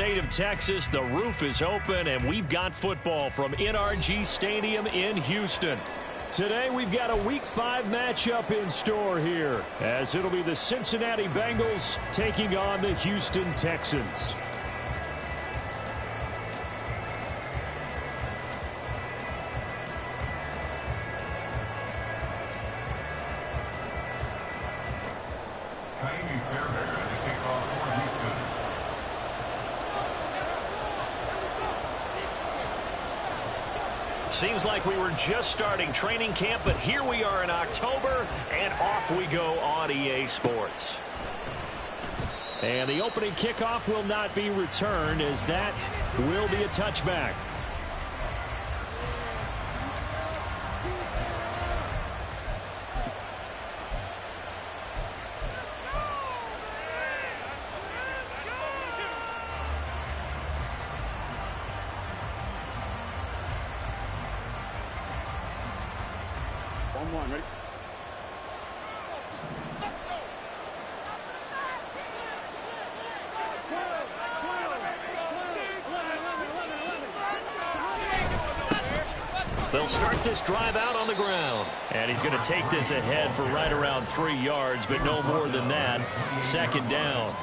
state of Texas. The roof is open, and we've got football from NRG Stadium in Houston. Today, we've got a Week 5 matchup in store here, as it'll be the Cincinnati Bengals taking on the Houston Texans. Seems like we were just starting training camp, but here we are in October, and off we go on EA Sports. And the opening kickoff will not be returned, as that will be a touchback. Ready? They'll start this drive out on the ground. And he's going to take this ahead for right around 3 yards, but no more than that. Second down.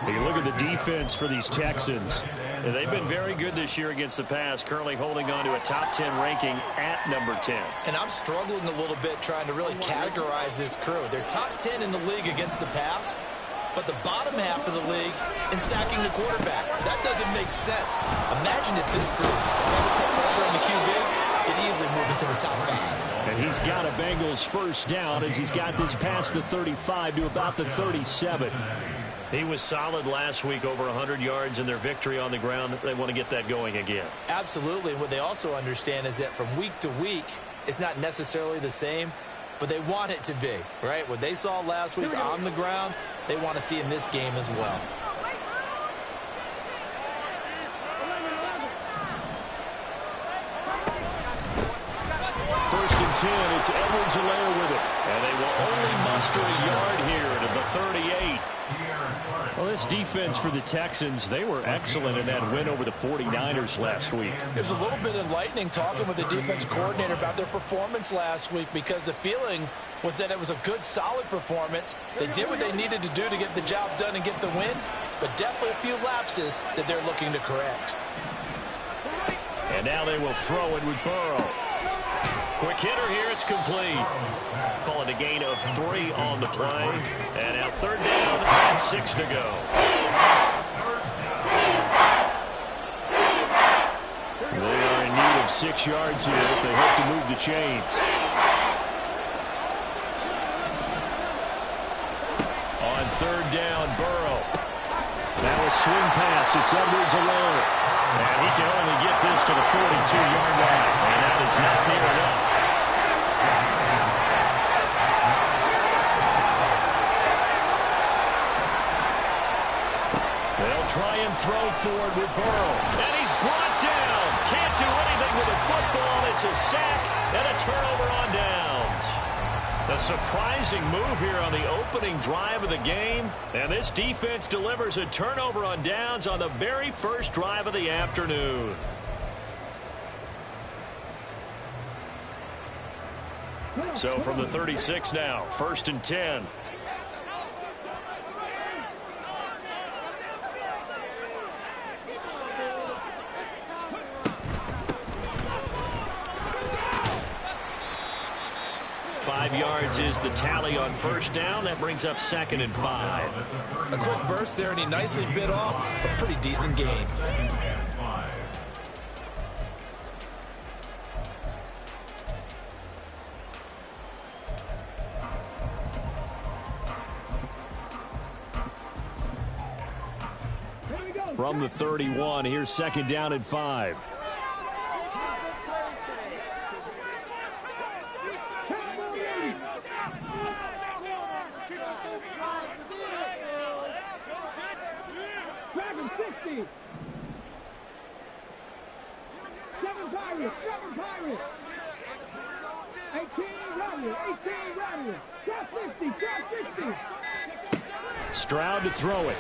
You look at the defense for these Texans. They've been very good this year against the pass, currently holding on to a top 10 ranking at number 10. And I'm struggling a little bit trying to really categorize this crew. They're top 10 in the league against the pass, but the bottom half of the league in sacking the quarterback. That doesn't make sense. Imagine if this group never put pressure on the QB, it'd easily move into the top 5. And he's got a Bengals first down as he's got this past the 35 to about the 37. He was solid last week, over 100 yards in their victory on the ground. They want to get that going again. Absolutely. What they also understand is that from week to week, it's not necessarily the same, but they want it to be, right? What they saw last week on the ground, they want to see in this game as well. First and 10, it's Edwards-Helaire with it. And they will only muster a yard here to the 38. Well, this defense for the Texans, they were excellent in that win over the 49ers last week. It was a little bit enlightening talking with the defense coordinator about their performance last week, because the feeling was that it was a good, solid performance. They did what they needed to do to get the job done and get the win, but definitely a few lapses that they're looking to correct. And now they will throw it with Burrow. Quick hitter here, it's complete. Call it a gain of 3 on the play. And now third down and 6 to go. They are in need of 6 yards here if they hope to move the chains. On third down, Burrow. Now a swing pass, it's Edwards-Helaire. And he can only get this to the 42-yard line. And that is not near enough. They'll try and throw forward with Burrow. And he's brought down. Can't do anything with the football. It's a sack and a turnover on downs. A surprising move here on the opening drive of the game. And this defense delivers a turnover on downs on the very first drive of the afternoon. So from the 36 now, first and 10. Yards is the tally on first down. That brings up second and 5. A quick burst there, and he nicely bit off a pretty decent gain. From the 31, here's second down and 5. Stroud to throw it.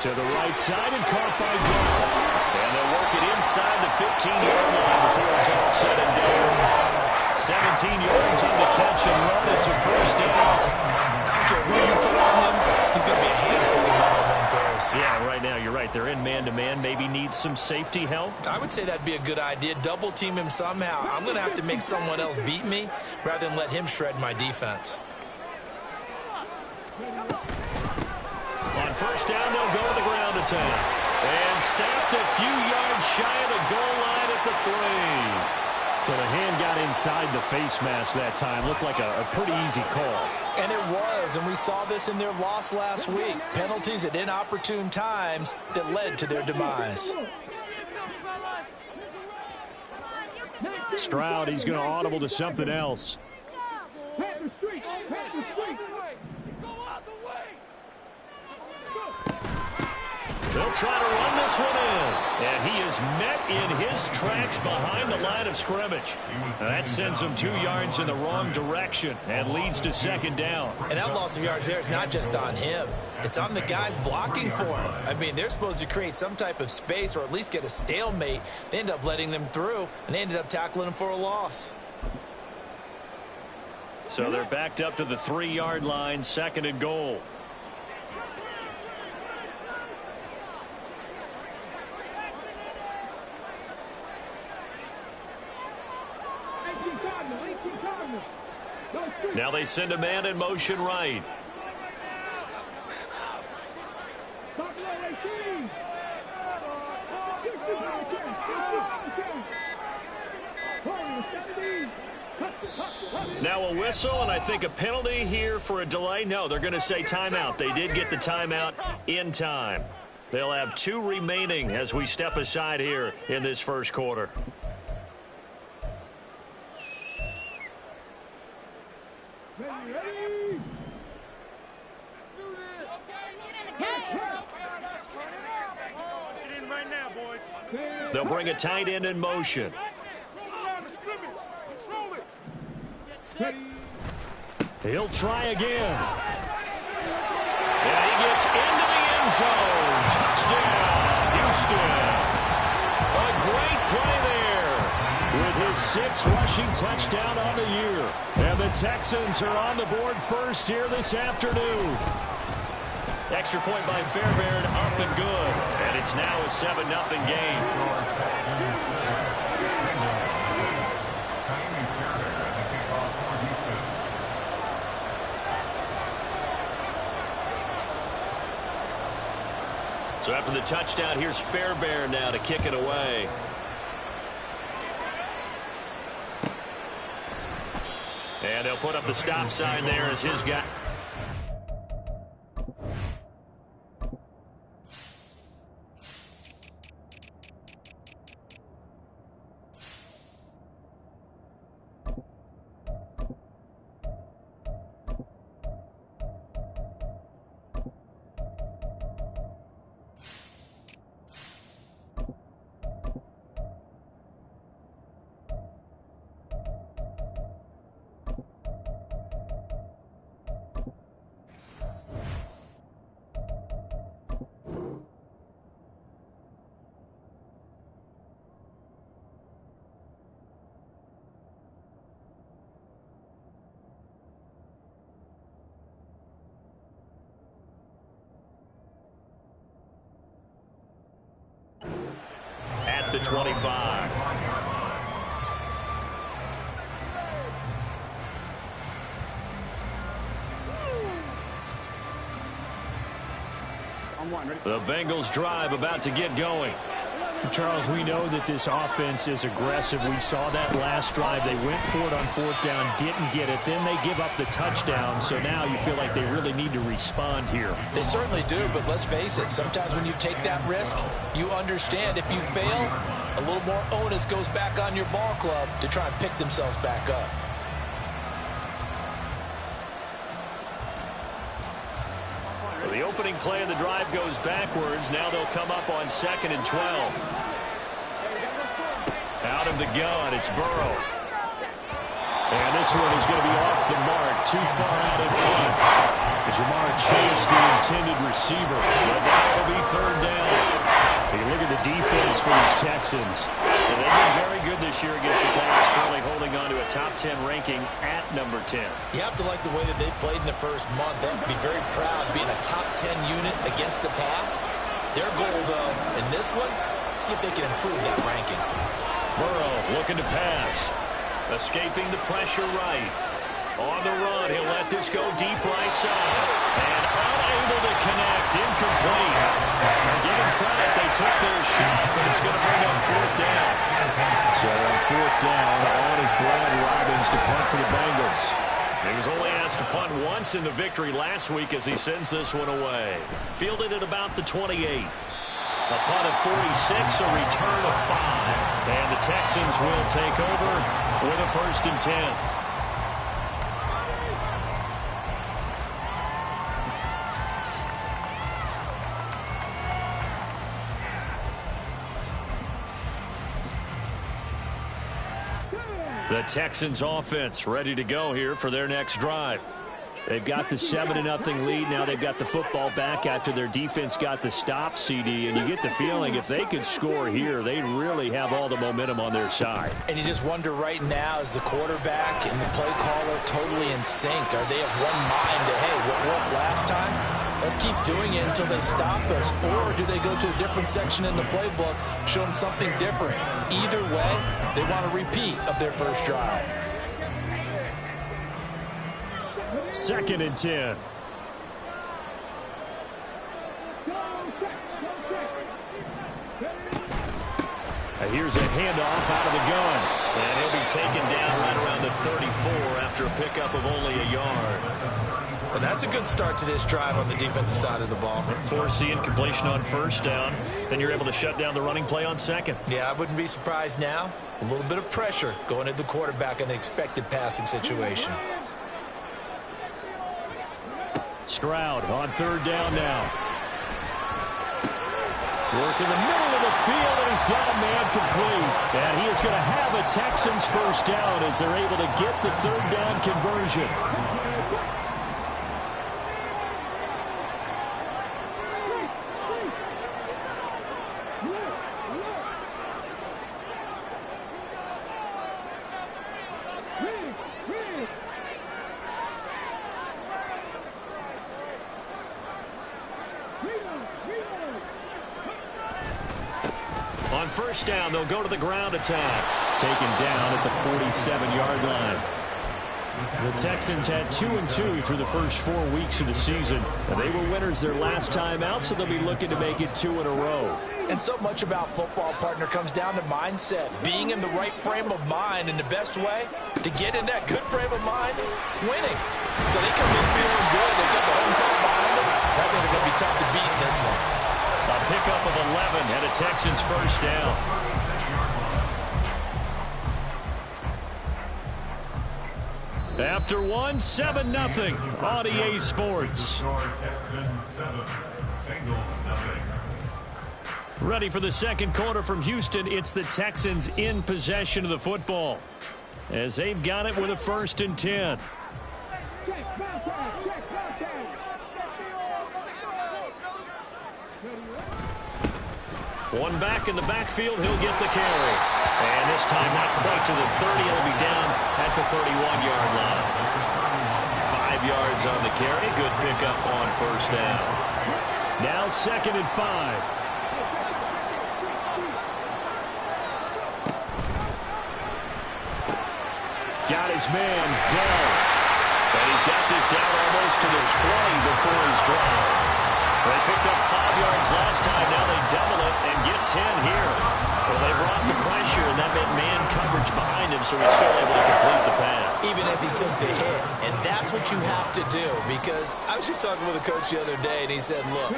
To the right side and caught by Down. And they'll work it inside the 15-yard line before it's all said and done. 17 yards on the catch and run. It's a first down. I don't care who you put on him. He's going to be a handful of one-on-one throws. Yeah, right now, you're right. They're in man-to-man. Maybe needs some safety help. I would say that'd be a good idea. Double team him somehow. I'm going to have to make someone else beat me rather than let him shred my defense. On first down, they'll go to the ground attack. And stopped a few yards shy of the goal line at the 3. So the hand got inside the face mask that time. Looked like a pretty easy call. And it was, and we saw this in their loss last week. Penalties at inopportune times that led to their demise. Stroud, he's going to audible to something else. They'll try to run this one in. And he is met in his tracks behind the line of scrimmage. That sends him 2 yards in the wrong direction and leads to second down. And that loss of yards there is not just on him. It's on the guys blocking for him. I mean, they're supposed to create some type of space or at least get a stalemate. They end up letting them through, and they ended up tackling him for a loss. So they're backed up to the 3-yard line, second and goal. Now they send a man in motion right. Now a whistle, and I think a penalty here for a delay. No, they're going to say timeout. They did get the timeout in time. They'll have 2 remaining as we step aside here in this first quarter. They'll bring a tight end in motion. He'll try again. And he gets into the end zone. Touchdown, Houston. A great play there with his 6th rushing touchdown on the year. And the Texans are on the board first here this afternoon. Extra point by Fairbairn, up and good. And it's now a 7-0 game. So after the touchdown, here's Fairbairn now to kick it away. And they'll put up the stop sign there as his guy. The 25. The Bengals drive about to get going. Charles, we know that this offense is aggressive. We saw that last drive. They went for it on 4th down, didn't get it. Then they give up the touchdown. So now you feel like they really need to respond here. They certainly do, but let's face it. Sometimes when you take that risk, you understand if you fail, a little more onus goes back on your ball club to try and pick themselves back up. So the opening play of the drive goes backwards. Now they'll come up on 2nd and 12. Out of the gun, it's Burrow. And this one is going to be off the mark, too far out in front. Jamar Chase, the intended receiver. But now it'll be the defense for these Texans. And they've been very good this year against the pass, currently holding on to a top 10 ranking at number 10. You have to like the way that they've played in the first month. They have to be very proud being a top 10 unit against the pass. Their goal, though, in this one, see if they can improve that ranking. Burrow looking to pass. Escaping the pressure right. On the run, he'll let this go deep right side. And unable to connect. Incomplete. Give him credit. They took their shot, but it's going to bring up fourth down. So on fourth down, on is Brad Robbins to punt for the Bengals. He was only asked to punt once in the victory last week as he sends this one away. Fielded at about the 28. A punt of 46, a return of 5. And the Texans will take over with a 1st and 10. The Texans offense ready to go here for their next drive. They've got the 7-0 lead. Now they've got the football back after their defense got the stop, CD. And you get the feeling if they could score here, they really have all the momentum on their side. And you just wonder right now, is the quarterback and the play caller totally in sync? Are they of one mind that, hey, what worked last time? Let's keep doing it until they stop us. Or do they go to a different section in the playbook, show them something different? Either way, they want a repeat of their first drive. 2nd and 10. Here's a handoff out of the gun. And he'll be taken down right around the 34 after a pickup of only a yard. And that's a good start to this drive on the defensive side of the ball. Forcing completion on 1st down. Then you're able to shut down the running play on 2nd. Yeah, I wouldn't be surprised now. A little bit of pressure going at the quarterback in an expected passing situation. Stroud on 3rd down now. Work in the middle of the field, and he's got a man complete. And he is going to have a Texans 1st down as they're able to get the 3rd down conversion. On 1st down, they'll go to the ground attack. Taken down at the 47-yard line. The Texans had 2-2 through the first 4 weeks of the season. And they were winners their last time out, so they'll be looking to make it 2 in a row. And so much about football, partner, comes down to mindset. Being in the right frame of mind, and the best way to get in that good frame of mind, winning. So they come in feeling good. They got the home field behind them. I think they're going to be tough to beat in this one. A pickup of 11 and a Texans 1st down. After 7-0 on EA Sports. Ready for the 2nd quarter from Houston. It's the Texans in possession of the football as they've got it with a 1st and 10. One back in the backfield, he'll get the carry. And this time not quite to the 30, he'll be down at the 31-yard line. 5 yards on the carry, good pickup on 1st down. Now 2nd and 5. Got his man down. And he's got this down almost to the 20 before he's dropped. They picked up 5 yards last time. Now they double it and get 10 here. Well, they brought the pressure, and that meant man coverage behind him, so he's still able to complete the pass. Even as he took the hit. And that's what you have to do, because I was just talking with a coach the other day, and he said, look,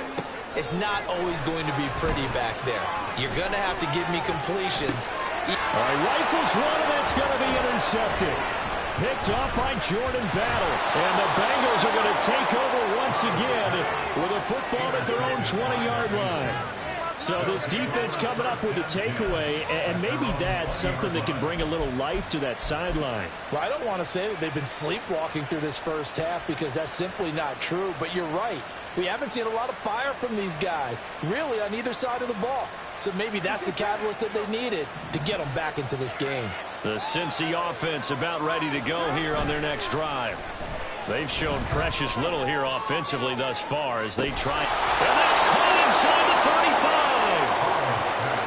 it's not always going to be pretty back there. You're going to have to give me completions. All right, rifles one, and it's going to be intercepted. Picked up by Jordan Battle. And the Bengals are going to take over once again with a football at their own 20-yard line. So this defense coming up with a takeaway, and maybe that's something that can bring a little life to that sideline. Well, I don't want to say that they've been sleepwalking through this first half, because that's simply not true. But you're right. We haven't seen a lot of fire from these guys, really on either side of the ball. So maybe that's the catalyst that they needed to get them back into this game. The Cincy offense about ready to go here on their next drive. They've shown precious little here offensively thus far as they try. And that's caught inside the 35.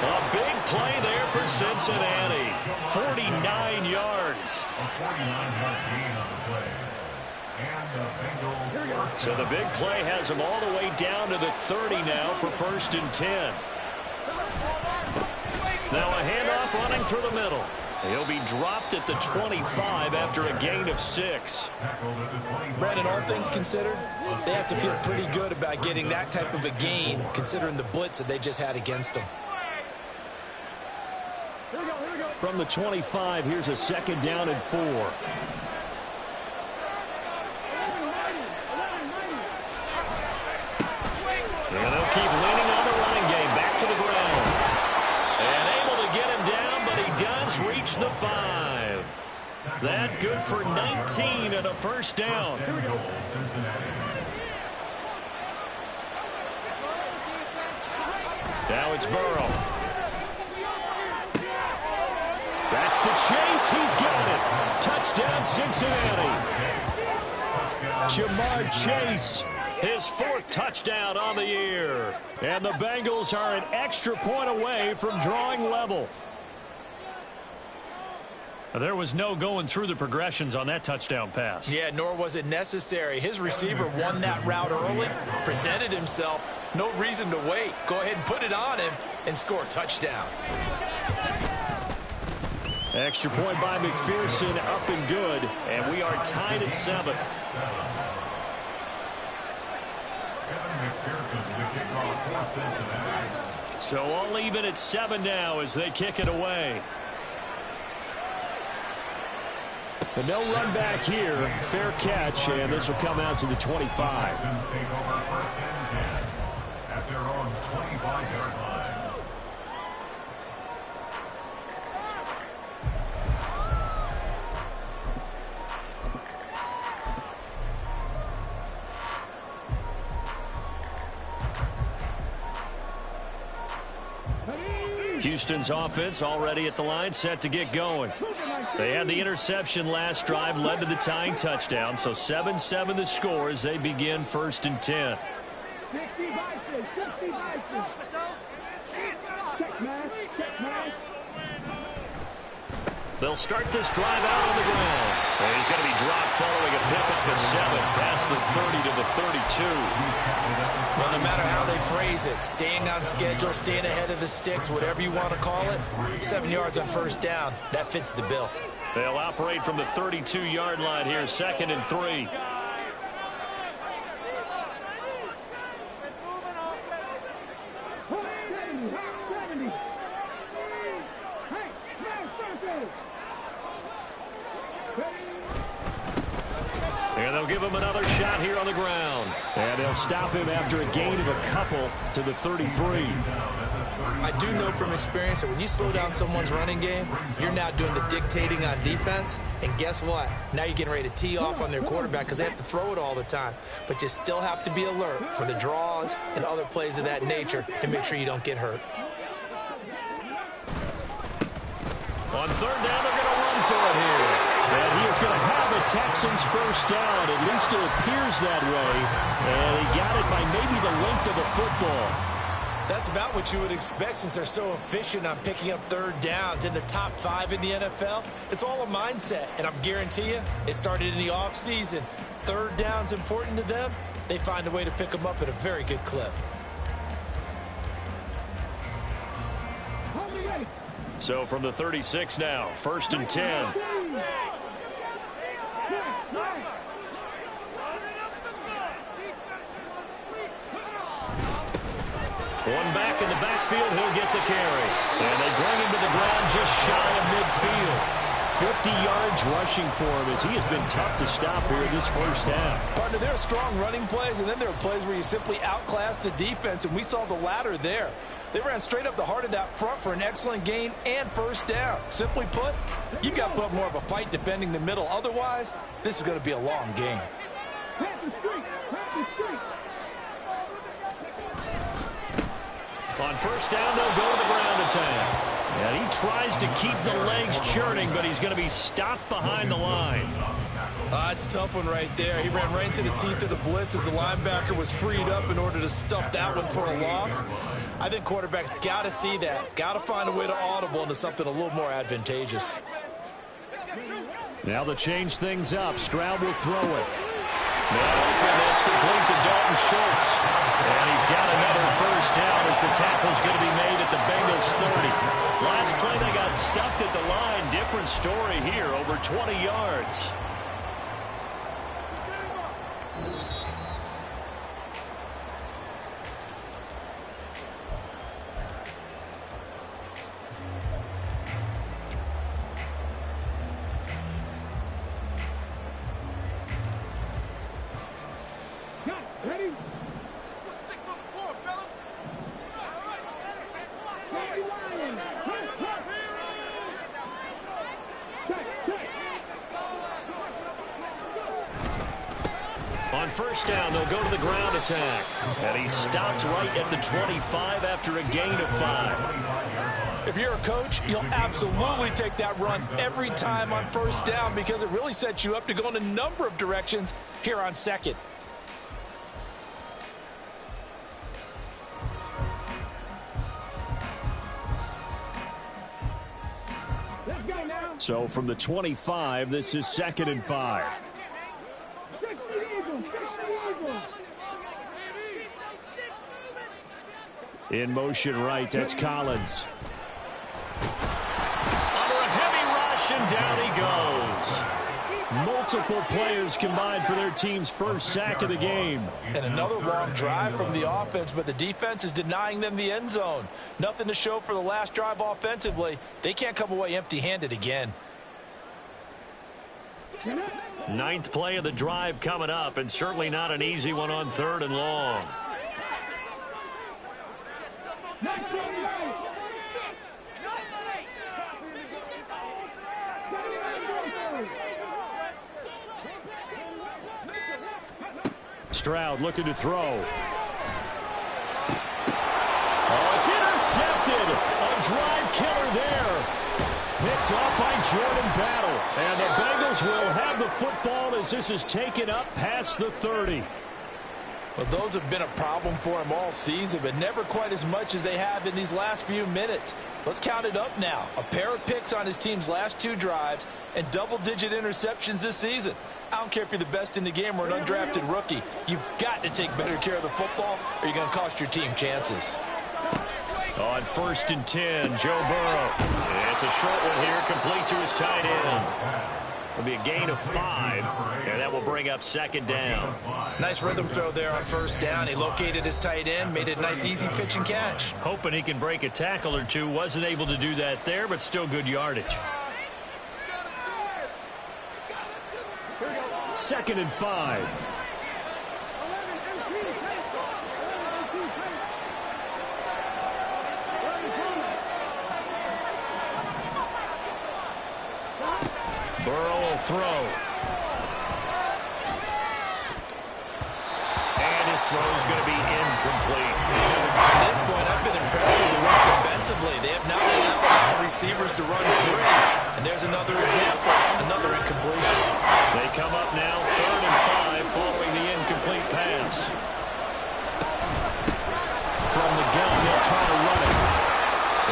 A big play there for Cincinnati. 49 yards. So the big play has them all the way down to the 30 now for 1st and 10. Now a handoff running through the middle. He'll be dropped at the 25 after a gain of 6. Brandon, all things considered, they have to feel pretty good about getting that type of a gain, considering the blitz that they just had against them. From the 25, here's a 2nd down and 4. And they'll keep leaning on the running game. Back to the ground. And able to get him down, but he does reach the 5. That good for 19 and a 1st down. Now it's Burrow. That's to Chase. He's got it. Touchdown, Cincinnati. Jamar Chase. His 4th touchdown on the year. And the Bengals are an extra point away from drawing level. There was no going through the progressions on that touchdown pass. Yeah, nor was it necessary. His receiver won that route early, presented himself. No reason to wait. Go ahead and put it on him and score a touchdown. Extra point by McPherson, up and good. And we are tied at 7. So all even at 7 now as they kick it away. But no run back here. Fair catch, and this will come out to the 25. At their own 25-yard line. Houston's offense already at the line, set to get going. They had the interception last drive, led to the tying touchdown. So 7-7 the score as they begin 1st and 10. They'll start this drive out on the ground. And he's going to be dropped following a pickup of 7 past the 30 to the 32. Well, no matter how they phrase it, staying on schedule, staying ahead of the sticks, whatever you want to call it, 7 yards on 1st down, that fits the bill. They'll operate from the 32-yard line here, 2nd and 3. And they'll give him another shot here on the ground. And they'll stop him after a gain of a couple to the 33. I do know from experience that when you slow down someone's running game, you're now doing the dictating on defense. And guess what? Now you're getting ready to tee off on their quarterback because they have to throw it all the time. But you still have to be alert for the draws and other plays of that nature to make sure you don't get hurt. On 3rd down, they're going to run for it here. And he is going to have the Texans 1st down. At least it appears that way. And he got it by maybe the length of the football. That's about what you would expect since they're so efficient on picking up 3rd downs in the top 5 in the NFL. It's all a mindset, and I guarantee you it started in the offseason. 3rd down's important to them. They find a way to pick them up at a very good clip. So from the 36 now, 1st and 10. One back in the backfield, he'll get the carry. And they bring him to the ground just shy of midfield. 50 yards rushing for him as he has been tough to stop here this 1st half. Partner, there are strong running plays, and then there are plays where you simply outclass the defense, and we saw the latter there. They ran straight up the heart of that front for an excellent gain and 1st down. Simply put, you've got to put up more of a fight defending the middle. Otherwise, this is going to be a long game. On first down, they'll go to the ground attack. And he tries to keep the legs churning, but he's going to be stopped behind the line. It's a tough one right there. He ran right into the teeth of the blitz as the linebacker was freed up in order to stuff that one for a loss. I think quarterbacks got to see that. Got to find a way to audible into something a little more advantageous. Now to change things up, Stroud will throw it. That's complete to Dalton Schultz. And he's got another first down as the tackle's going to be made at the Bengals 30. Last play they got stuffed at the line. Different story here, over 20 yards. Ready? On first down, they'll go to the ground attack. And he stopped right at the 25 after a gain of 5. If you're a coach, you'll absolutely take that run every time on first down because it really sets you up to go in a number of directions here on second. So from the 25, this is 2nd and 5. In motion right, that's Collins. Under a heavy rush, and down he goes. Multiple players combined for their team's first sack of the game. And another long drive from the offense, but the defense is denying them the end zone. Nothing to show for the last drive offensively. They can't come away empty-handed again. 9th play of the drive coming up, and certainly not an easy one on 3rd and long. Stroud looking to throw. Oh, it's intercepted. A drive killer there. Picked off by Jordan Battle. And the Bengals will have the football as this is taken up past the 30. Well, those have been a problem for him all season, but never quite as much as they have in these last few minutes. Let's count it up now. A pair of picks on his team's last 2 drives and double-digit interceptions this season. I don't care if you're the best in the game or an undrafted rookie. You've got to take better care of the football or you're going to cost your team chances. On 1st and 10, Joe Burrow. It's a short one here, complete to his tight end. It'll be a gain of 5, and that will bring up 2nd down. Nice rhythm throw there on first down. He located his tight end, made it a nice easy pitch and catch. Hoping he can break a tackle or two. Wasn't able to do that there, but still good yardage. 2nd and 5. Burrow will throw. And his throw is going to be incomplete. At this point, I've been impressed with the work defensively. They have not allowed a lot of receivers to run free. And there's another example, another incompletion. They come up now 3rd and 5 following the incomplete pass. From the gun, they'll try to run it.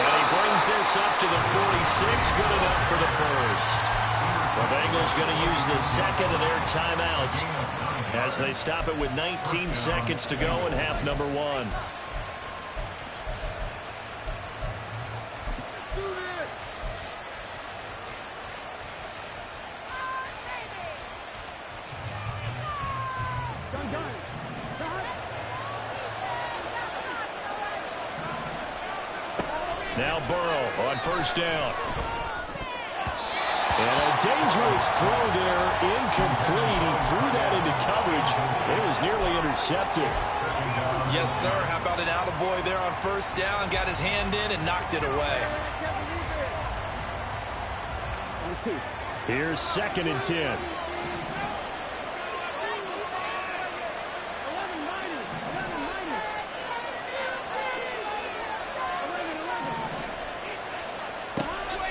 And he brings this up to the 46. Good enough for the first. The Bengals going to use the 2nd of their timeouts as they stop it with 19 seconds to go in half number 1. Now Burrow on first down. And a dangerous throw there, incomplete. He threw that into coverage. It was nearly intercepted. Yes, sir. How about an attaboy there on first down? Got his hand in and knocked it away. Here's 2nd and 10.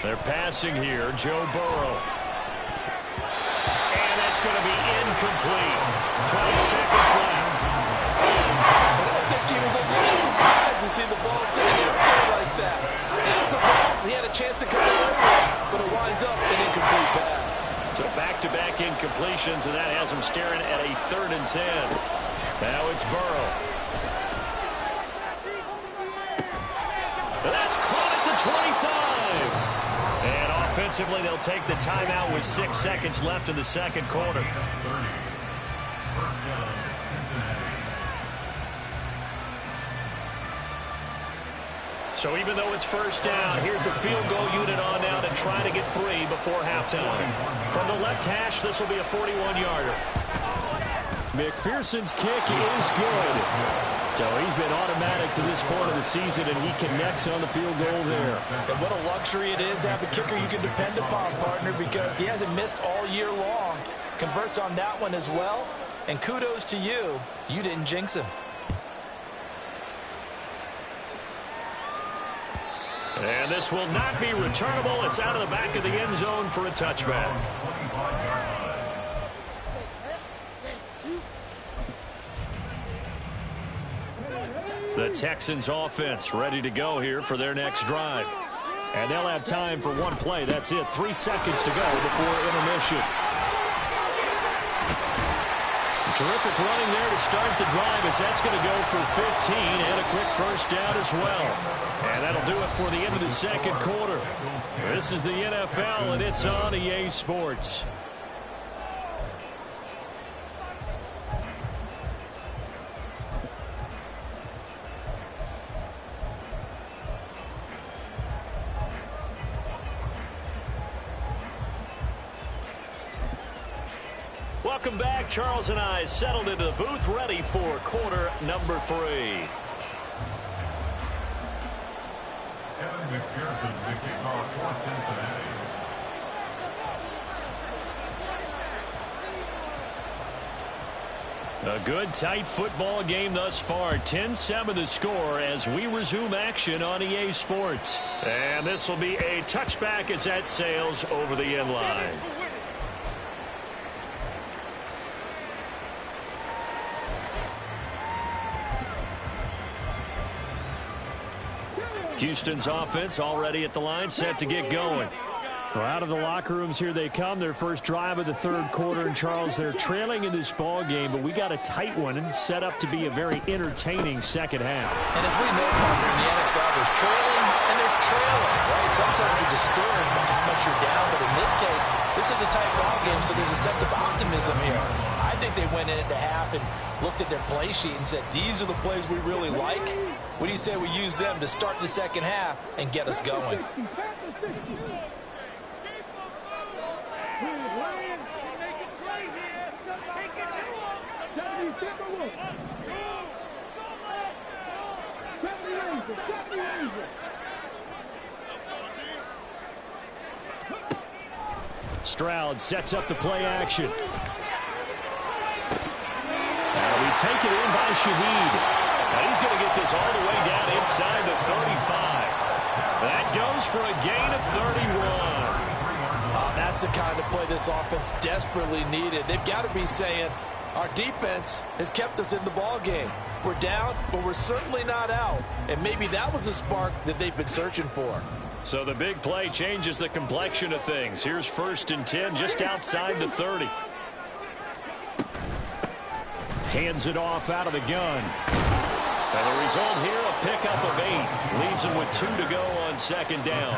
They're passing here. Joe Burrow. And that's going to be incomplete. 20 seconds left. I don't think he was a little surprised to see the ball sitting out there like that. That's a ball he had a chance to come away with, but it winds up an incomplete pass. So back-to-back incompletions, and that has him staring at a 3rd and 10. Now it's Burrow. That's caught at the 25. And offensively, they'll take the timeout with 6 seconds left in the second quarter. So even though it's first down, here's the field goal unit on now to try to get 3 before halftime. From the left hash, this will be a 41-yarder. McPherson's kick is good. So he's been automatic to this point of the season, and he connects on the field goal there. And what a luxury it is to have a kicker you can depend upon, partner, because he hasn't missed all year long. Converts on that one as well. And kudos to you. You didn't jinx him. And this will not be returnable. It's out of the back of the end zone for a touchback. The Texans offense ready to go here for their next drive. And they'll have time for one play. That's it. 3 seconds to go before intermission. Terrific running there to start the drive, as that's going to go for 15 and a quick first down as well. And that'll do it for the end of the second quarter. This is the NFL, and it's on EA Sports. Welcome back. Charles and I settled into the booth, ready for quarter number 3. Kevin McPherson, the kickoff for Cincinnati. A good, tight football game thus far. 10-7 the score as we resume action on EA Sports. And this will be a touchback as that sails over the end line. Houston's offense already at the line, set to get going. Well, out of the locker rooms here they come. Their first drive of the third quarter. And, Charles, they're trailing in this ball game, but we got a tight one and set up to be a very entertaining second half. And as we know, partner, in the NFL, there's trailing and there's trailing, right? Sometimes you're discouraged by how much you're down, but in this case, this is a tight ball game, so there's a sense of optimism here. I think they went into half and looked at their play sheet and said, these are the plays we really like. What do you say we use them to start the second half and get us going? Stroud sets up the play action. That'll be taken in by Shaheed. Now he's going to get this all the way down inside the 35. That goes for a gain of 31. That's the kind of play this offense desperately needed. They've got to be saying, our defense has kept us in the ball game. We're down, but we're certainly not out. And maybe that was the spark that they've been searching for. So the big play changes the complexion of things. Here's 1st and 10 just outside the 30. Hands it off out of the gun. And the result here, a pickup of 8. Leaves him with 2 to go on second down.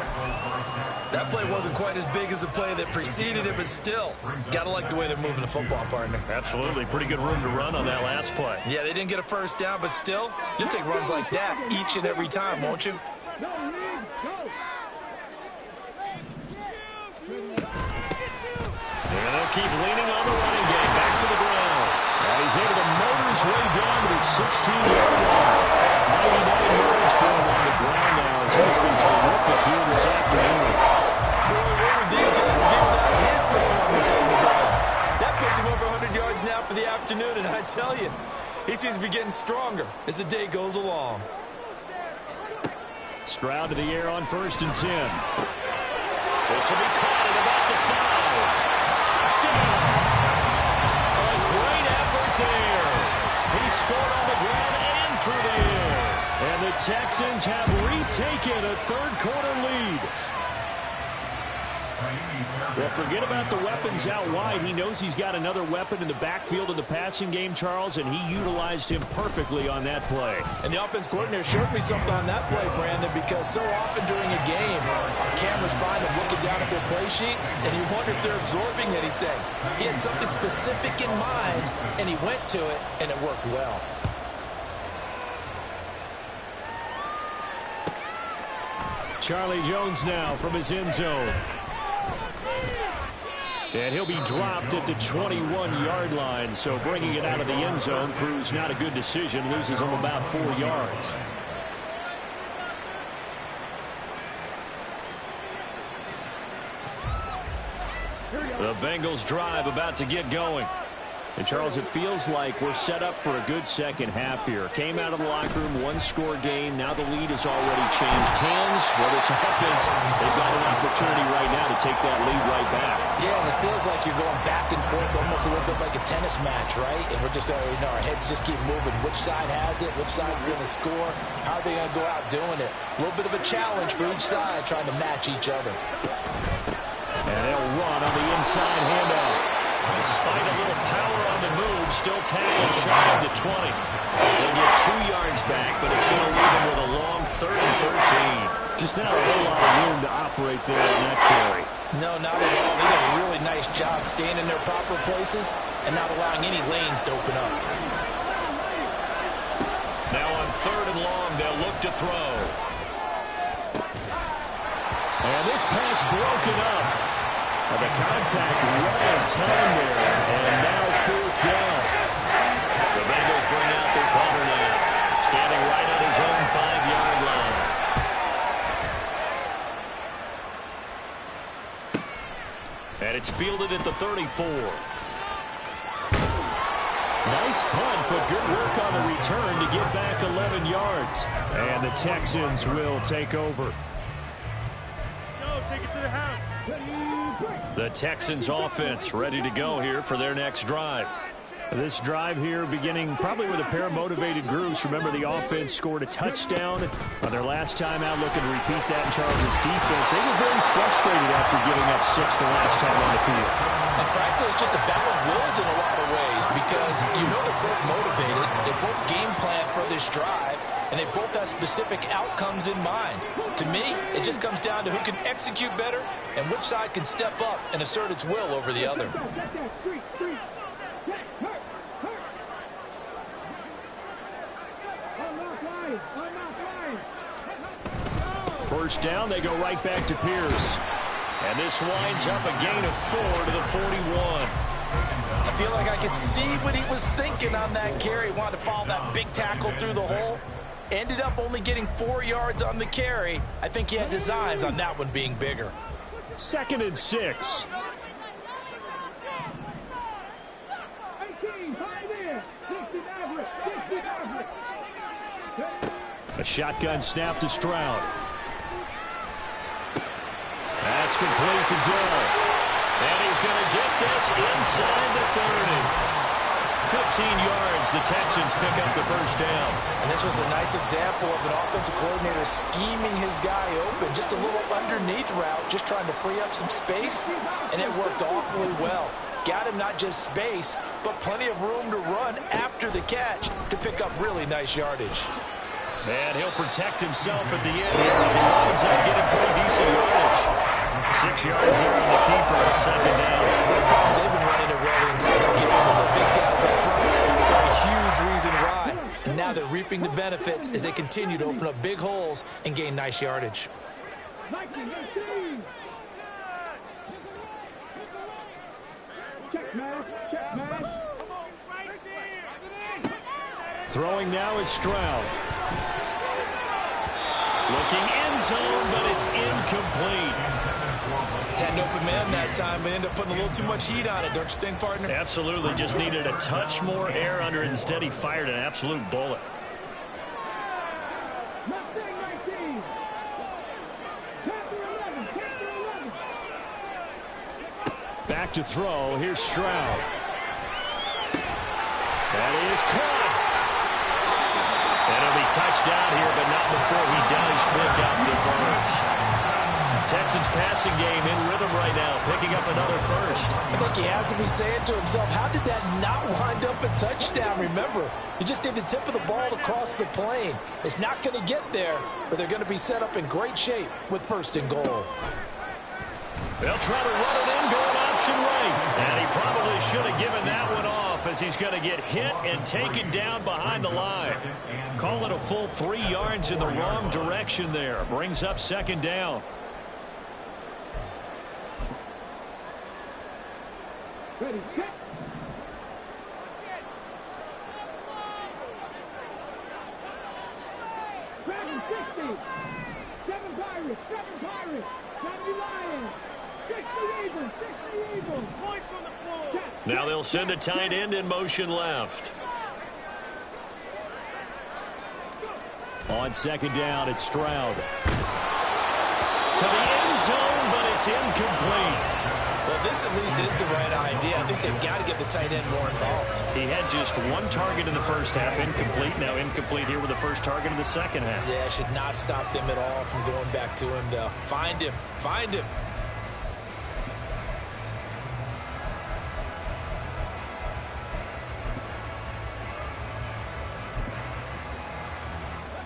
That play wasn't quite as big as the play that preceded it, but still, gotta like the way they're moving the football, partner. Absolutely. Pretty good room to run on that last play. Yeah, they didn't get a first down, but still, you'll take runs like that each and every time, won't you? And they'll keep leaning on the running game. Back to the ground. And he's able to motor his way down to the 16-yard line. 99 yards for him on the ground now. He's been terrific here this afternoon. Boy, what would these guys give about his performance on the ground? That puts him over 100 yards now for the afternoon, and I tell you, he seems to be getting stronger as the day goes along. Stroud to the air on 1st and 10. This will be caught at about the 5. Touchdown! A great effort there. He scored on the ground and through the air. And the Texans have retaken a third-quarter lead. Well, forget about the weapons out wide. He knows he's got another weapon in the backfield in the passing game, Charles, and he utilized him perfectly on that play. And the offense coordinator showed me something on that play, Brandon, because so often during a game, our cameras find them looking down at their play sheets, and you wonder if they're absorbing anything. He had something specific in mind, and he went to it, and it worked well. Charlie Jones now from his end zone. And he'll be dropped at the 21-yard line, so bringing it out of the end zone proves not a good decision. Loses him about 4 yards. The Bengals drive about to get going. And, Charles, it feels like we're set up for a good second half here. Came out of the locker room, one-score game. Now the lead has already changed hands. Well, this offense, they've got an opportunity right now to take that lead right back. Yeah, and it feels like you're going back and forth almost a little bit like a tennis match, right? And we're just, our heads just keep moving. Which side has it? Which side's going to score? How are they going to go out doing it? A little bit of a challenge for each side trying to match each other. And they'll run on the inside handoff. Despite a little power on the move, still tackled shy of the 20. They'll get 2 yards back, but it's going to leave them with a long 3rd and 13. Just not a whole lot of room to operate there on that carry. No, not at all. They did a really nice job staying in their proper places and not allowing any lanes to open up. Now on 3rd and long, they'll look to throw. And this pass broken up. The contact right on time there, and now 4th down. The Bengals bring out their punter now, standing right at his own 5-yard line. And it's fielded at the 34. Nice punt, but good work on the return to get back 11 yards. And the Texans will take over. Take it to the house. The Texans offense ready to go here for their next drive. This drive here beginning probably with a pair of motivated groups. Remember, the offense scored a touchdown on their last time out, looking to repeat that in Charles' defense. They were very frustrated after giving up 6 the last time on the field. And frankly, it's just a battle of wills in a lot of ways because they're both motivated. They both game plan for this drive, and they both have specific outcomes in mind. To me, it just comes down to who can execute better and which side can step up and assert its will over the other. First down, they go right back to Pierce. And this winds up a gain of 4 to the 41. I feel like I could see what he was thinking on that carry. He wanted to follow that big tackle through the hole. Ended up only getting 4 yards on the carry. I think he had designs on that one being bigger. 2nd and 6. A shotgun snap to Stroud. That's complete to Dill. And he's going to get this inside the 30. 15 yards, the Texans pick up the first down. And this was a nice example of an offensive coordinator scheming his guy open. Just a little underneath route, just trying to free up some space, and it worked awfully well. Got him not just space, but plenty of room to run after the catch to pick up really nice yardage. And he'll protect himself at the end here as he winds up getting pretty decent yardage. 6 yards there on the keeper at 2nd down. They've been running it well the entire game, and the big guys up front are a huge reason why. And now they're reaping the benefits as they continue to open up big holes and gain nice yardage. Throwing now is Stroud. Looking end zone, but it's incomplete. Had an open man that time, but ended up putting a little too much heat on it, don't you think, partner? Absolutely, just needed a touch more air under it. Instead, he fired an absolute bullet. back to throw. Here's Stroud. That is caught. And it'll be touchdown here, but not before he does pick up the first. Texans passing game in rhythm right now, picking up another first. I think he has to be saying to himself, how did that not wind up a touchdown? Remember, you just did the tip of the ball across the plane. It's not going to get there, but they're going to be set up in great shape with first and goal. They'll try to run it in, going option right. And he probably should have given that one off as he's going to get hit and taken down behind the line. Call it a full 3 yards in the wrong direction there. Brings up second down. Ready, check. Dragon 60. 7 Pirates. 7 Pirates. 70 Lions. 60 Eagles. 60 Eagles. Points from the floor. Now they'll send a tight end in motion left. On second down, it's Stroud. To the end zone, but it's incomplete. Well, this at least is the right idea. I think they've got to get the tight end more involved. He had just 1 target in the first half, incomplete. Now incomplete here with the first target in the second half. Yeah, should not stop them at all from going back to him, though. Find him. Find him.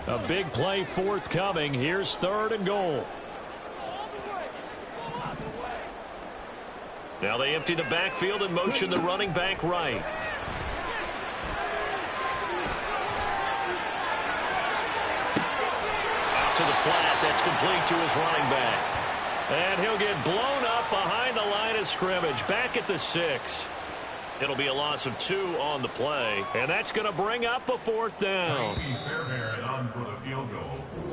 A big play forthcoming. Here's third and goal. Now they empty the backfield and motion the running back right. Out to the flat. That's complete to his running back. And he'll get blown up behind the line of scrimmage. Back at the 6. It'll be a loss of 2 on the play. And that's going to bring up a 4th down.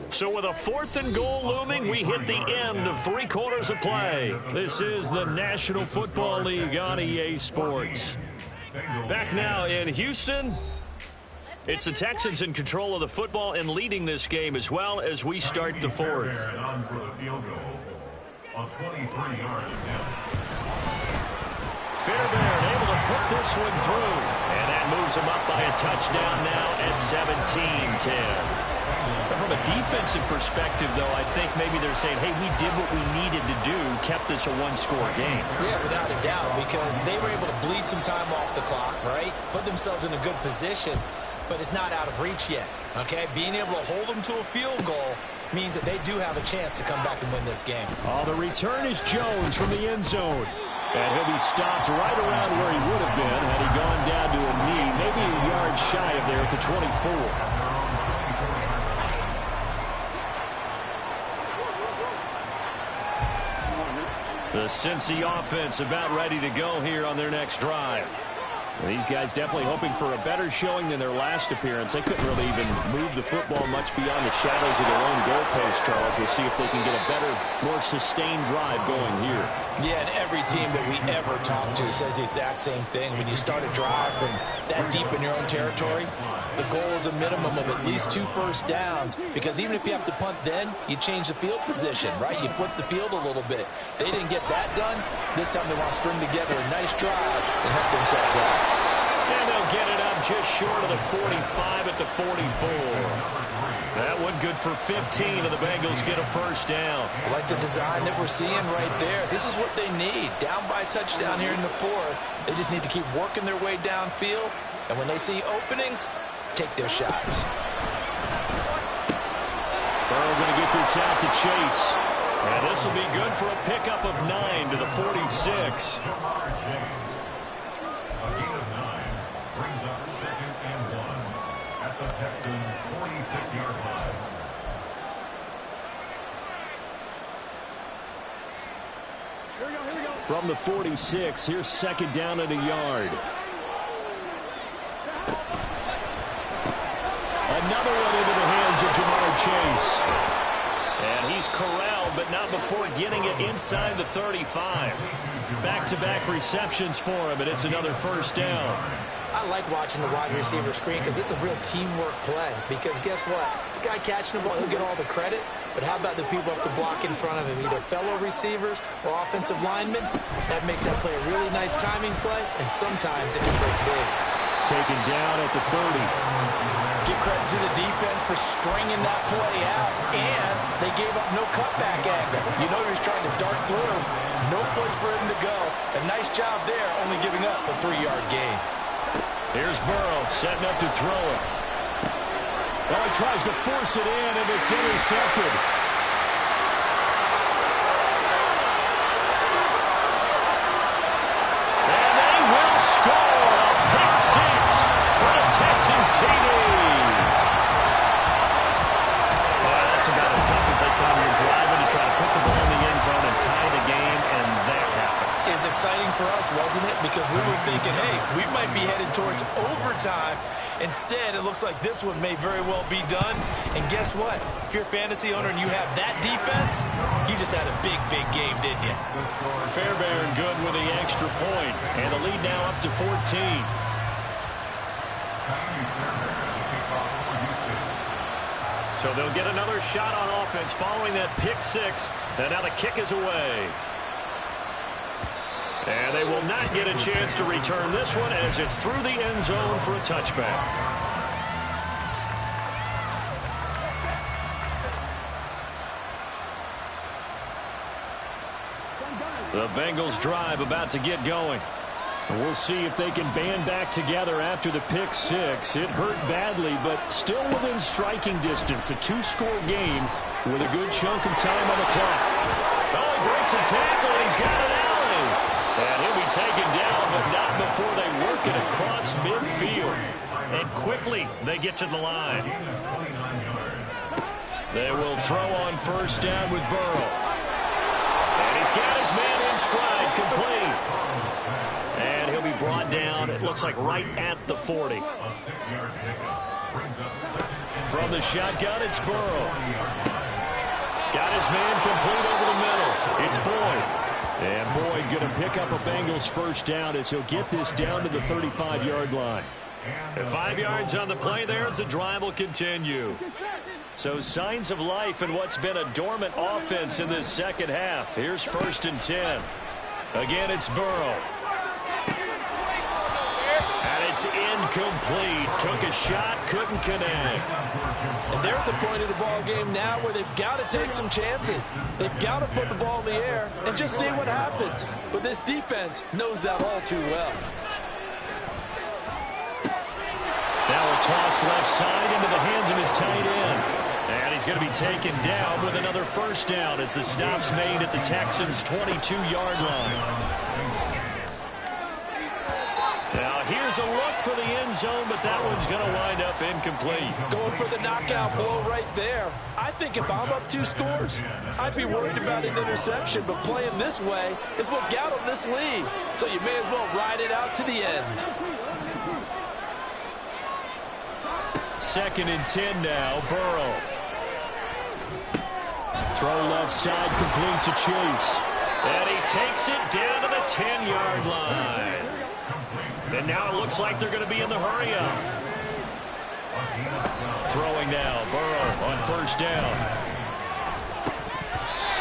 So with a 4th and goal looming, we hit the end of 3 quarters of play. This is the National Football League on EA Sports. Back now in Houston, it's the Texans in control of the football and leading this game as well as we start the 4th. Fairbairn able to put this one through. And that moves him up by a touchdown now at 17-10. From a defensive perspective, though, I think maybe they're saying, hey, we did what we needed to do, kept this a 1-score game. Yeah, without a doubt, because they were able to bleed some time off the clock, right? Put themselves in a good position, but it's not out of reach yet, okay? Being able to hold them to a field goal means that they do have a chance to come back and win this game. Oh, the return is Jones from the end zone. And he'll be stopped right around where he would have been had he gone down to a knee, maybe a yard shy of there at the 24. The Cincy offense about ready to go here on their next drive. These guys definitely hoping for a better showing than their last appearance. They couldn't really even move the football much beyond the shadows of their own goalpost, Charles. We'll see if they can get a better, more sustained drive going here. Yeah, and every team that we ever talk to says the exact same thing. When you start a drive from that deep in your own territory, the goal is a minimum of at least 2 first downs, because even if you have to punt then, you change the field position, right? You flip the field a little bit. They didn't get that done. This time they want to string together a nice drive and help themselves out. And they'll get it up just short of the 45 at the 44. That one good for 15, and the Bengals get a first down. I like the design that we're seeing right there. This is what they need. Down by a touchdown here in the 4th. They just need to keep working their way downfield, and when they see openings, take their shots. Burrow going to get this out to Chase. And this will be good for a pickup of 9 to the 46. Brings up 2nd and 1 at the Texans' 46-yard line. From the 46, here's 2nd down and a yard. Another one into the hands of Jamar Chase. And he's corralled, but not before getting it inside the 35. Back-to-back receptions for him, and it's another first down. I like watching the wide receiver screen because it's a real teamwork play. Because guess what? The guy catching the ball, he'll get all the credit. But how about the people have to block in front of him, either fellow receivers or offensive linemen? That makes that play a really nice timing play, and sometimes it can break big. Taken down at the 30. Give credit to the defense for stringing that play out, and they gave up no cutback angle. You know he was trying to dart through. No place for him to go. A nice job there, only giving up a 3-yard gain. Here's Burrow setting up to throw it. Well, he tries to force it in, and it's intercepted. And they will score a pick six for the Texans TV. Well, that's about as tough as they come. You're driving to try to put the ball in the end zone and tie the game, and that happens. It's exciting for us, wasn't it? Because we were thinking, hey, we might be headed towards overtime. Instead, it looks like this one may very well be done. And guess what? If you're a fantasy owner and you have that defense, you just had a big, big game, didn't you? Fairbairn good with the extra point. And the lead now up to 14. So they'll get another shot on offense following that pick six. And now the kick is away. And they will not get a chance to return this one as it's through the end zone for a touchback. The Bengals drive about to get going. We'll see if they can band back together after the pick six. It hurt badly, but still within striking distance. A 2-score game with a good chunk of time on the clock. Oh, he breaks a tackle, and he's got it out. And he'll be taken down, but not before they work it across midfield. And quickly, they get to the line. They will throw on first down with Burrow. And he's got his man in stride, complete. And he'll be brought down, it looks like right at the 40. From the shotgun, it's Burrow. Got his man complete over the middle. It's Boyd. And Boyd going to pick up a Bengals first down as he'll get this down to the 35-yard line. And 5 yards on the play there as the drive will continue. So signs of life in what's been a dormant offense in this second half. Here's 1st and 10. Again, it's Burrow. And it's incomplete. Took a shot, couldn't connect. And they're at the point of the ball game now where they've got to take some chances. They've got to put the ball in the air and just see what happens. But this defense knows that all too well. Now a toss left side into the hands of his tight end. And he's going to be taken down with another first down as the stop's made at the Texans' 22-yard line. Now here's a look for the end zone, but that one's going to wind up incomplete. Going for the knockout blow right there. I think if I'm up 2 scores, I'd be worried about an interception, but playing this way is what got them this lead. So you may as well ride it out to the end. 2nd and 10 now, Burrow. Throw left side complete to Chase. And he takes it down to the 10-yard line. And now it looks like they're going to be in the hurry-up. Throwing now, Burrow on first down.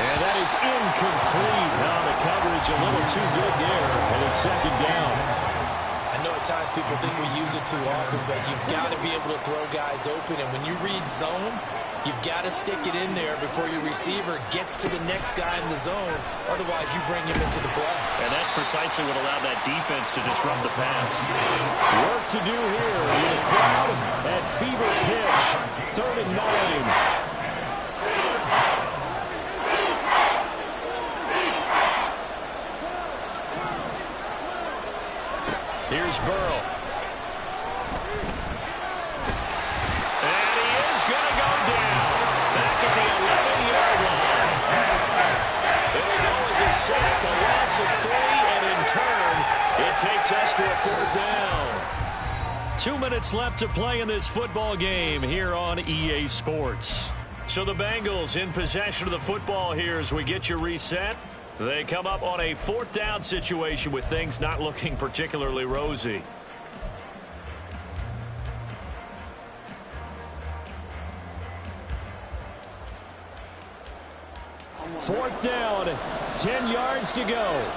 And that is incomplete. Now the coverage a little too good there, and it's 2nd down. I know at times people think we use it too often, but you've got to be able to throw guys open. And when you read zone, you've got to stick it in there before your receiver gets to the next guy in the zone. Otherwise, you bring him into the play. And that's precisely what allowed that defense to disrupt the pass. Work to do here with a crowd at fever pitch. 3rd and 9. Here's Burrow. And he is going to go down. Back at the 11-yard line. It'll go as a sack, a loss of 3, and in turn, it takes us to a 4th down. 2 minutes left to play in this football game here on EA Sports. So the Bengals in possession of the football here as we get you reset. They come up on a 4th down situation with things not looking particularly rosy. 4th down, 10 yards to go.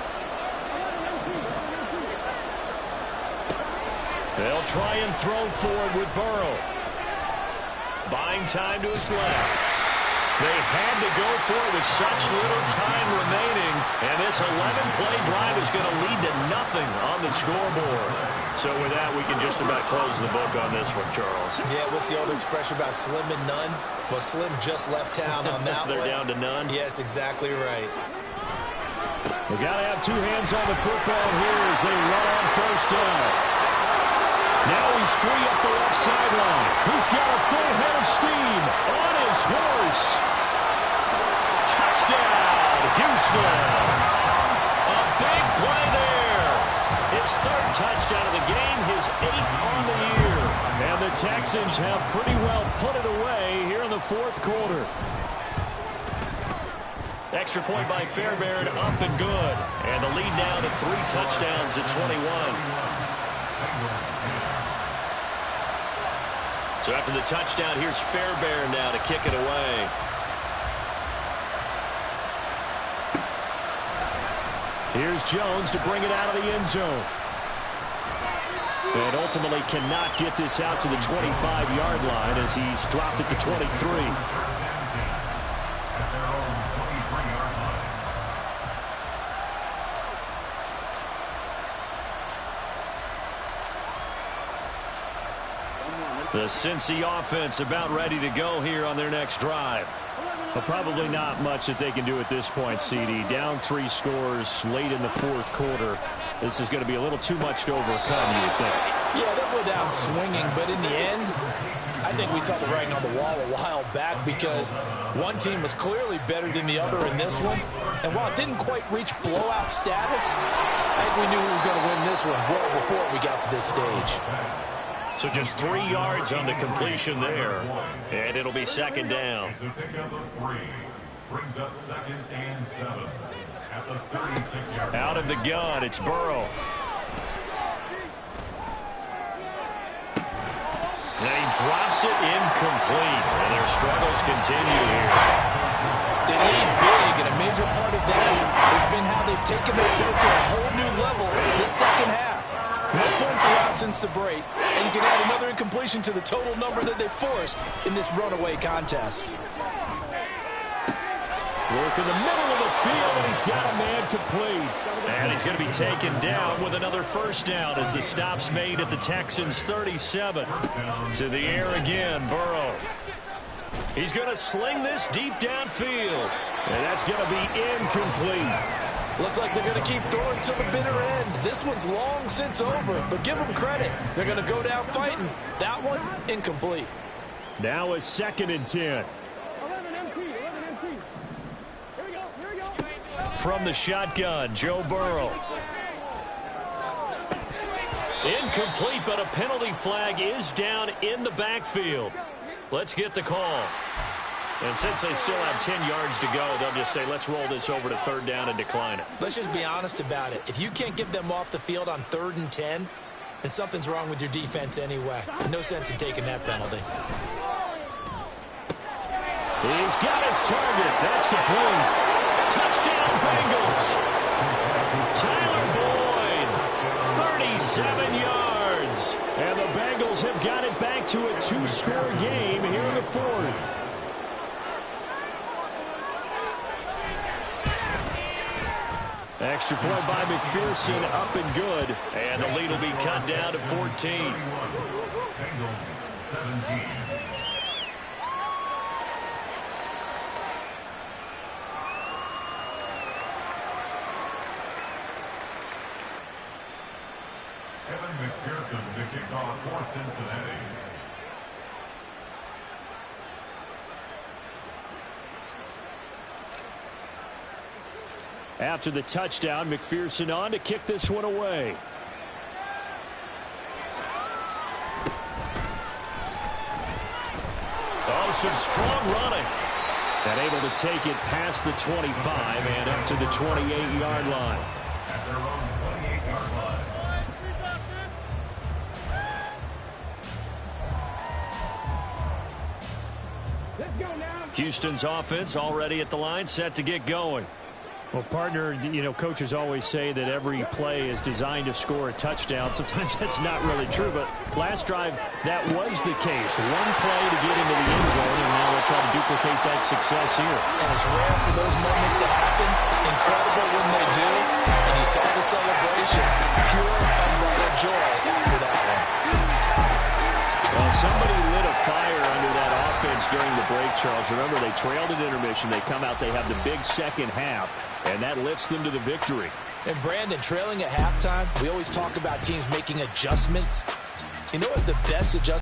They'll try and throw forward with Burrow. Buying time to his left. They had to go for it with such little time remaining, and this 11-play drive is going to lead to nothing on the scoreboard. So with that, we can just about close the book on this one, Charles. Yeah, what's the old expression about slim and none? Well, Slim just left town on that They're one. down to none? Yes, exactly right. They got to have two hands on the football here as they run on 1st down. Now he's free up the left sideline. He's got a full head of steam on his horse. Touchdown, Houston. A big play there. His 3rd touchdown of the game, his 8th on the year. And the Texans have pretty well put it away here in the 4th quarter. Extra point by Fairbairn, up and good. And the lead now to 3 touchdowns at 21. So after the touchdown, here's Fairbairn now to kick it away. Here's Jones to bring it out of the end zone. And ultimately cannot get this out to the 25-yard line as he's dropped it to 23. The Cincy offense about ready to go here on their next drive. But probably not much that they can do at this point, CD. Down 3 scores late in the 4th quarter. This is going to be a little too much to overcome, you would think. Yeah, they'll go down swinging, but in the end, I think we saw the writing on the wall a while back because one team was clearly better than the other in this one. And while it didn't quite reach blowout status, I think we knew who was going to win this one well before we got to this stage. So just 3 yards on the completion there, and it'll be 2nd down. Brings up 2nd and 7 at the 36-yard line. Out of the gun, it's Burrow. And he drops it incomplete, and their struggles continue here. They lead big, and a major part of that has been how they've taken their play to a whole new level this 2nd half. No points allowed since the break, and you can add another incompletion to the total number that they forced in this runaway contest. Work in the middle of the field, and he's got a man complete. And he's going to be taken down with another 1st down as the stop's made at the Texans' 37. To the air again, Burrow. He's going to sling this deep downfield, and that's going to be incomplete. Looks like they're going to keep throwing to the bitter end. This one's long since over, but give them credit. They're going to go down fighting. That one, incomplete. Now a 2nd and 10. 11 empty. Here we go. From the shotgun, Joe Burrow. Incomplete, but a penalty flag is down in the backfield. Let's get the call. And since they still have 10 yards to go, they'll just say, let's roll this over to 3rd down and decline it. Let's just be honest about it. If you can't get them off the field on 3rd and 10, then something's wrong with your defense anyway. No sense in taking that penalty. He's got his target. That's complete. Touchdown, Bengals. Tyler Boyd, 37 yards. And the Bengals have got it back to a 2-score game here in the 4th. Extra point by McPherson, up and good. And the lead will be cut down to 14. Bengals 17. Evan McPherson to kick off for Cincinnati. After the touchdown, McPherson on to kick this one away. Oh, some strong running. And able to take it past the 25 and up to the 28-yard line. At their own 28-yard line. Let's go now. Houston's offense already at the line, set to get going. Well, partner, coaches always say that every play is designed to score a touchdown. Sometimes that's not really true, but last drive, that was the case. One play to get into the end zone, and now they'll try to duplicate that success here. And it's rare for those moments to happen. Incredible when they do. And you saw the celebration. Pure, unbridled joy after that one. Well, somebody lit a fire under that offense during the break, Charles. Remember, they trailed at intermission. They come out, they have the big second half, and that lifts them to the victory. And Brandon, trailing at halftime, we always talk about teams making adjustments. You know what the best adjustment